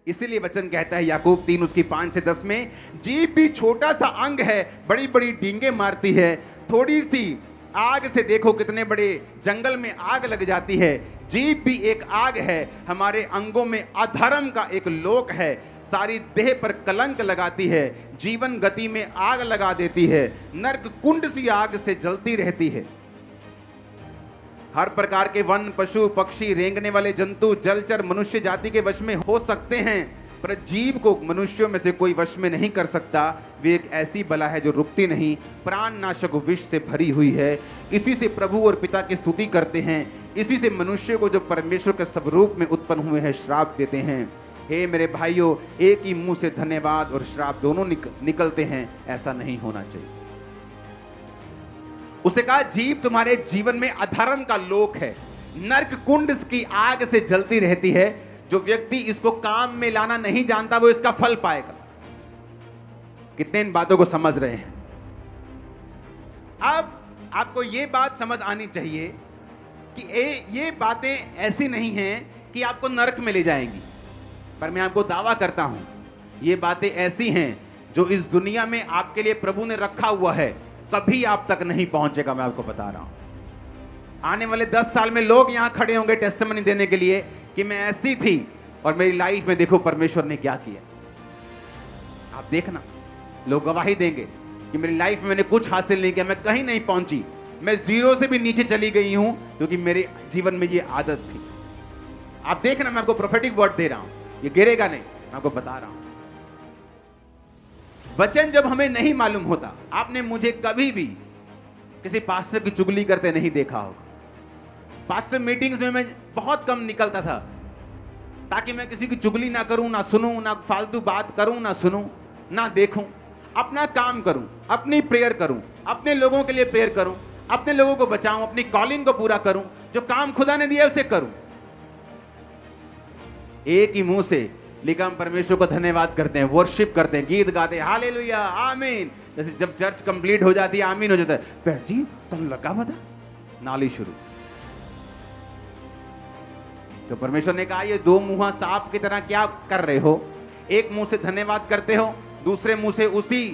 इसीलिए वचन कहता है याकूब 3 उसकी 5 से 10 में, जीभ भी छोटा सा अंग है, बड़ी बड़ी डींगे मारती है। थोड़ी सी आग से देखो कितने बड़े जंगल में आग लग जाती है। जीभ भी एक आग है, हमारे अंगों में अधर्म का एक लोक है, सारी देह पर कलंक लगाती है, जीवन गति में आग लगा देती है, नरक कुंड सी आग से जलती रहती है। हर प्रकार के वन, पशु, पक्षी, रेंगने वाले जंतु, जलचर मनुष्य जाति के वश में हो सकते हैं, पर जीव को मनुष्यों में से कोई वश में नहीं कर सकता। वे एक ऐसी बला है जो रुकती नहीं, प्राण नाशक विष से भरी हुई है। इसी से प्रभु और पिता की स्तुति करते हैं, इसी से मनुष्य को जो परमेश्वर के स्वरूप में उत्पन्न हुए हैं श्राप देते हैं। हे मेरे भाइयों, एक ही मुंह से धन्यवाद और श्राप दोनों निकलते हैं, ऐसा नहीं होना चाहिए। उसने कहा जीव तुम्हारे जीवन में अधर्म का लोक है, नरक कुंड की आग से जलती रहती है। जो व्यक्ति इसको काम में लाना नहीं जानता वो इसका फल पाएगा। कितने इन बातों को समझ रहे हैं? अब आपको ये बात समझ आनी चाहिए कि ये बातें ऐसी नहीं हैं कि आपको नरक में ले जाएंगी, पर मैं आपको दावा करता हूं ये बातें ऐसी हैं जो इस दुनिया में आपके लिए प्रभु ने रखा हुआ है, कभी आप तक नहीं पहुंचेगा। मैं आपको बता रहा हूं आने वाले 10 साल में लोग यहां खड़े होंगे टेस्टिमनी देने के लिए कि मैं ऐसी थी और मेरी लाइफ में देखो परमेश्वर ने क्या किया। आप देखना, लोग गवाही देंगे कि मेरी लाइफ में मैंने कुछ हासिल नहीं किया, मैं कहीं नहीं पहुंची, मैं जीरो से भी नीचे चली गई हूं, क्योंकि मेरे जीवन में ये आदत थी। आप देखना, मैं आपको प्रोफेटिक वर्ड दे रहा हूं, ये गिरेगा नहीं, मैं आपको बता रहा हूं। वचन जब हमें नहीं मालूम होता, आपने मुझे कभी भी किसी पास्टर की चुगली करते नहीं देखा होगा। पास्टर मीटिंग्स में मैं बहुत कम निकलता था ताकि मैं किसी की चुगली ना करूं, ना सुनूं, ना फालतू बात करूं, ना सुनूं, ना देखूं। अपना काम करूं, अपनी प्रेयर करूं, अपने लोगों के लिए प्रेयर करूं, अपने लोगों को बचाऊं, अपनी कॉलिंग को पूरा करूं, जो काम खुदा ने दिया उसे करूं। एक ही मुंह से लेकिन हम परमेश्वर को धन्यवाद करते हैं, वर्शिप करते हैं, गीत गाते हैं, हालेलुया, आमीन। जैसे जब चर्च कंप्लीट हो जाती है, आमीन हो जाता है, बहन जी तुम लगा बता, नाली शुरू। तो परमेश्वर ने कहा ये दो मुंहा सांप की तरह क्या कर रहे हो? एक मुंह से धन्यवाद करते हो, दूसरे मुंह से उसी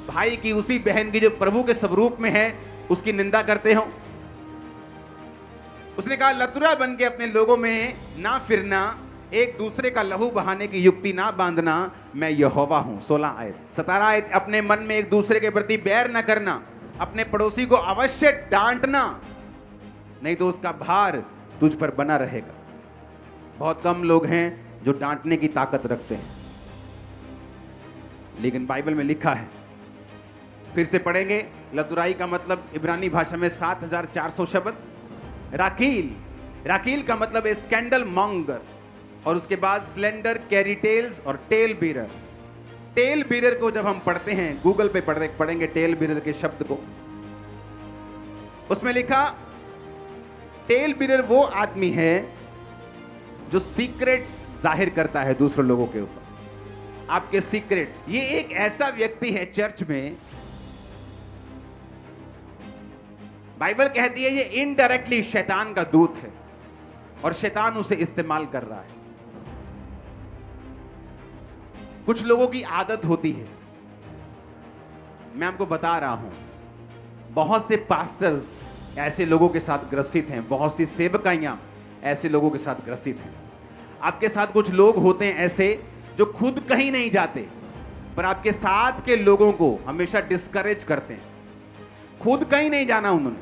भाई की, उसी बहन की जो प्रभु के स्वरूप में है, उसकी निंदा करते हो। उसने कहा लतुरा बन के अपने लोगों में ना फिरना, एक दूसरे का लहू बहाने की युक्ति ना बांधना, मैं यहोवा हूं। 16 आयत 17 आयत, अपने मन में एक दूसरे के प्रति बैर न करना, अपने पड़ोसी को अवश्य डांटना, नहीं तो उसका भार तुझ पर बना रहेगा। बहुत कम लोग हैं जो डांटने की ताकत रखते हैं, लेकिन बाइबल में लिखा है, फिर से पढ़ेंगे, लतुराई का मतलब इब्रानी भाषा में 7400 शब्द। राकील, राकील का मतलब है स्कैंडल मॉन्गर, और उसके बाद स्लेंडर, कैरी टेल्स और टेल बीरर। टेल बीरर को जब हम पढ़ते हैं, गूगल पे पढ़ेंगे टेल बीरर के शब्द को, उसमें लिखा टेल बीरर वो आदमी है जो सीक्रेट्स जाहिर करता है दूसरे लोगों के ऊपर, आपके सीक्रेट्स। ये एक ऐसा व्यक्ति है चर्च में, बाइबल कहती है ये इनडायरेक्टली शैतान का दूत है और शैतान उसे इस्तेमाल कर रहा है। कुछ लोगों की आदत होती है, मैं आपको बता रहा हूं, बहुत से पास्टर्स ऐसे लोगों के साथ ग्रसित हैं, बहुत सी सेवकाइयां ऐसे लोगों के साथ ग्रसित हैं। आपके साथ कुछ लोग होते हैं ऐसे जो खुद कहीं नहीं जाते, पर आपके साथ के लोगों को हमेशा डिस्करेज करते हैं। खुद कहीं नहीं जाना उन्होंने,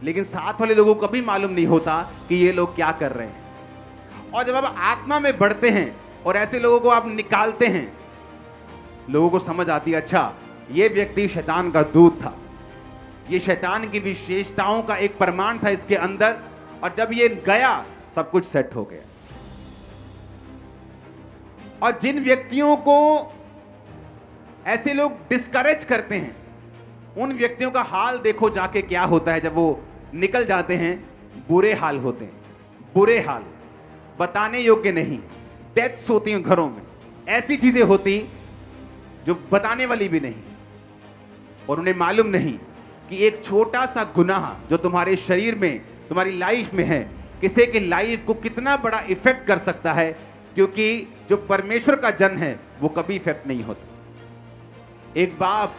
लेकिन साथ वाले लोगों को कभी मालूम नहीं होता कि ये लोग क्या कर रहे हैं। और जब आप आत्मा में बढ़ते हैं और ऐसे लोगों को आप निकालते हैं, लोगों को समझ आती है अच्छा ये व्यक्ति शैतान का दूत था, ये शैतान की विशेषताओं का एक प्रमाण था इसके अंदर, और जब ये गया सब कुछ सेट हो गया। और जिन व्यक्तियों को ऐसे लोग डिस्करेज करते हैं, उन व्यक्तियों का हाल देखो जाके क्या होता है जब वो निकल जाते हैं। बुरे हाल होते हैं, बुरे हाल, बताने योग्य नहीं। डेथ्स होती हैं घरों में, ऐसी चीजें होती जो बताने वाली भी नहीं, और उन्हें मालूम नहीं कि एक छोटा सा गुनाह जो तुम्हारे शरीर में, तुम्हारी लाइफ में है, किसी की लाइफ को कितना बड़ा इफेक्ट कर सकता है, क्योंकि जो परमेश्वर का जन है वो कभी इफेक्ट नहीं होता। एक बाप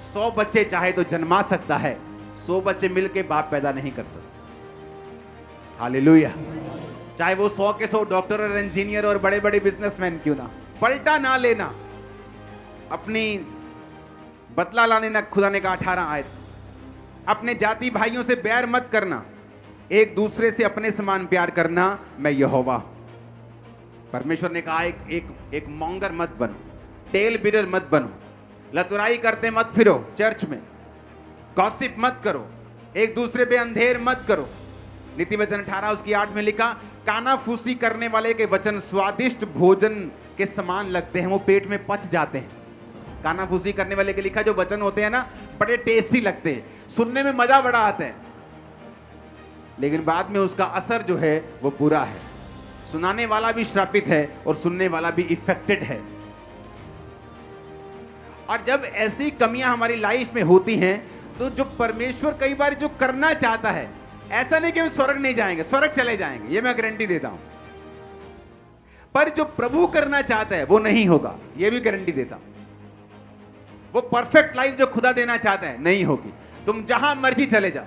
100 बच्चे चाहे तो जन्मा सकता है, 100 बच्चे मिलके बाप पैदा नहीं कर सकते। हालेलुया। चाहे वो 100 के 100 डॉक्टर और इंजीनियर और बड़े बड़े बिजनेसमैन क्यों ना। पलटा ना लेना, अपनी बदला लाने ना, खुदा ने कहा 18 आयत। अपने जाति भाइयों से बैर मत करना, एक दूसरे से अपने समान प्यार करना, मैं यहोवा। परमेश्वर ने कहा एक मॉन्गर मत बनो, टेल बिरर मत बनो, लतुराई करते मत फिरो चर्च में, गॉसिप मत करो, एक दूसरे पे अंधेर मत करो। नीति वचन 18 उसकी 8 में लिखा, कानाफूसी करने वाले के वचन स्वादिष्ट भोजन के समान लगते हैं, वो पेट में पच जाते हैं। कानाफूसी करने वाले के लिखा जो वचन होते हैं ना, बड़े टेस्टी लगते हैं, सुनने में मजा बड़ा आता है, लेकिन बाद में उसका असर जो है वो बुरा है। सुनाने वाला भी श्रापित है और सुनने वाला भी इफेक्टेड है। और जब ऐसी कमियां हमारी लाइफ में होती हैं तो जो परमेश्वर कई बार जो करना चाहता है, ऐसा नहीं कि हम स्वर्ग नहीं जाएंगे, स्वर्ग चले जाएंगे, ये मैं गारंटी देता हूं, पर जो प्रभु करना चाहता है वो नहीं होगा, ये भी गारंटी देता हूं। वो परफेक्ट लाइफ जो खुदा देना चाहता है नहीं होगी। तुम जहां मर्जी चले जाओ,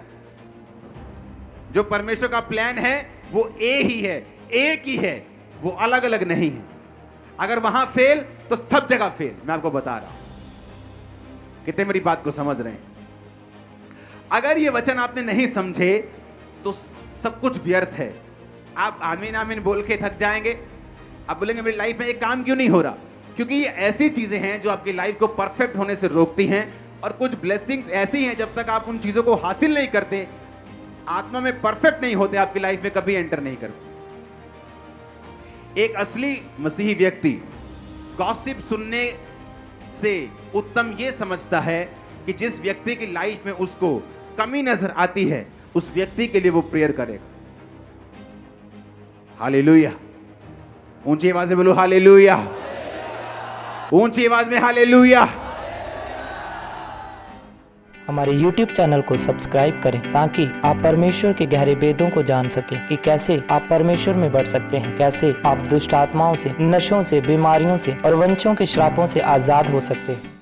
जो परमेश्वर का प्लान है वो एक ही है, एक ही है, वो अलग अलग नहीं है। अगर वहां फेल तो सब जगह फेल, मैं आपको बता रहा हूं। कितने मेरी बात को समझ रहे हैं? अगर ये वचन आपने नहीं समझे तो सब कुछ व्यर्थ है। आप आमीन आमीन बोल के थक जाएंगे, आप बोलेंगे मेरी लाइफ में एक काम क्यों नहीं हो रहा, क्योंकि ये ऐसी चीजें हैं जो आपकी लाइफ को परफेक्ट होने से रोकती हैं। और कुछ ब्लेसिंग्स ऐसी हैं, जब तक आप उन चीजों को हासिल नहीं करते, आत्मा में परफेक्ट नहीं होते, आपकी लाइफ में कभी एंटर नहीं करते। एक असली मसीही व्यक्ति गॉसिप सुनने से उत्तम यह समझता है कि जिस व्यक्ति की लाइफ में उसको कमी नजर आती है, उस व्यक्ति के लिए वो प्रेयर करेगा। हालेलुया। ऊंची आवाज में बोलो हालेलुया, ऊंची आवाज में हालेलुया। हमारे YouTube चैनल को सब्सक्राइब करें ताकि आप परमेश्वर के गहरे वेदों को जान सकें कि कैसे आप परमेश्वर में बढ़ सकते हैं, कैसे आप दुष्ट आत्माओं से, नशों से, बीमारियों से और वंशों के श्रापों से आजाद हो सकते हैं।